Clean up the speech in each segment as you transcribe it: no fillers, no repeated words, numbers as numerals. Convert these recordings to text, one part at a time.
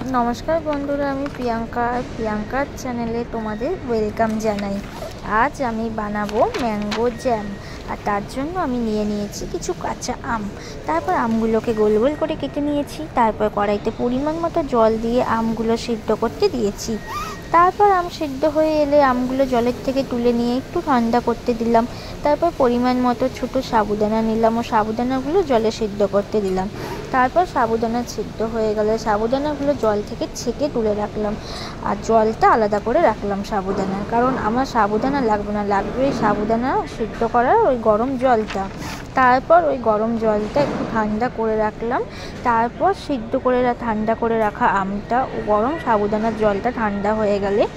नमस्कार बंधुरा आमी प्रियंकार चैनेले तुम्हादेर वेलकाम जानाई। आज आमी बानाबो मैंगो जैम और तार जोन्नो आमी निये नियेछि किछु काँचा आम। तारपर आमगुलोके गोल गोल करे केटे नियेछि। तारपर कड़ाइते परिमाण मतो जल दिए आमगुलो सिद्ध करते दियेछि। तारपर आम सिद्ध हये एले आमगुलो जलेर थेके तुले निये एकटु ठंडा करते दिलाम। तारपर परिमाण मतो छोटो साबुदाना निलाम और साबुदानागुलो जले सिद्ध करते दिलाम। तारपर साबुदाना सिद्ध हये गेले साबुदानागुलो जल थेके छेके तुले राखलाम और जलटा आलादा करे राखलाम साबुदाना, कारण आमार साबुदाना लागबे ना, लागबे साबुदाना सिद्ध करार ओई गरम जलटा। तारपर ओई गरम जलटा एकटु ठंडा करे राखलाम। तारपर सिद्ध करे ठंडा करे राखा आमटा गरम साबुदानार जलटा ठंडा हये गेले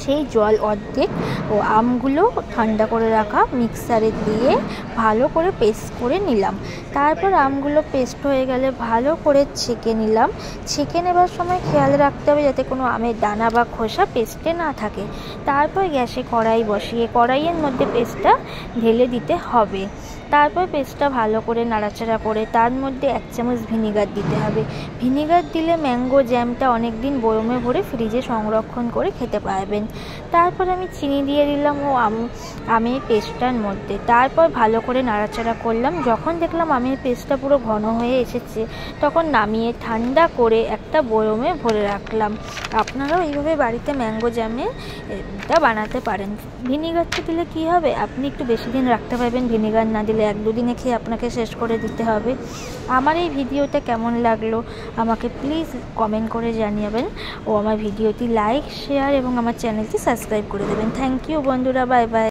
সেই জল অর্ধেক ও আমগুলো ঠান্ডা করে রাখা মিক্সারে দিয়ে ভালো করে পেস্ট করে নিলাম। তারপর আমগুলো পেস্ট হয়ে গেলে ভালো করে ছেঁকে নিলাম। ছেঁকে নেবার সময় খেয়াল রাখতে হবে যাতে কোনো আমের দানা বা খোসা পেস্টে না থাকে। তারপর গ্যাসে কড়াই বসিয়ে কড়াইয়ের মধ্যে পেস্টটা ঢেলে দিতে হবে। তারপর পেস্টটা ভালো করে নাড়াচাড়া করে তার মধ্যে 1 চামচ ভিনিগার দিতে হবে। ভিনিগার দিলে ম্যাঙ্গো জ্যামটা অনেক দিন বয়মে ভরে ফ্রিজে সংরক্ষণ করে খেতে পারবেন। তারপর আমি চিনি দিয়ে দিলাম ও আমের পেস্টটার মধ্যে। তারপর ভালো করে নাড়াচাড়া করলাম। যখন দেখলাম আমের পেস্টটা পুরো ঘন হয়ে এসেছে তখন নামিয়ে ঠান্ডা করে একটা বয়মে ভরে রাখলাম। আপনারাও এইভাবে বাড়িতে ম্যাঙ্গো জ্যামটা বানাতে পারেন। ভিনিগারটা দিলে কী হবে, আপনি একটু বেশি দিন রাখতে পারবেন। ভিনিগার না দিলে 1-2 দিনে খেয়ে আপনাকে শেষ করে দিতে হবে। আমার এই ভিডিওটা কেমন লাগলো আমাকে প্লিজ কমেন্ট করে জানাবেন ও আমার ভিডিওটি লাইক শেয়ার এবং আমার চ্যানেলটি সাবস্ক্রাইব করে দেবেন। থ্যাংক ইউ বন্ধুরা, বাই বাই।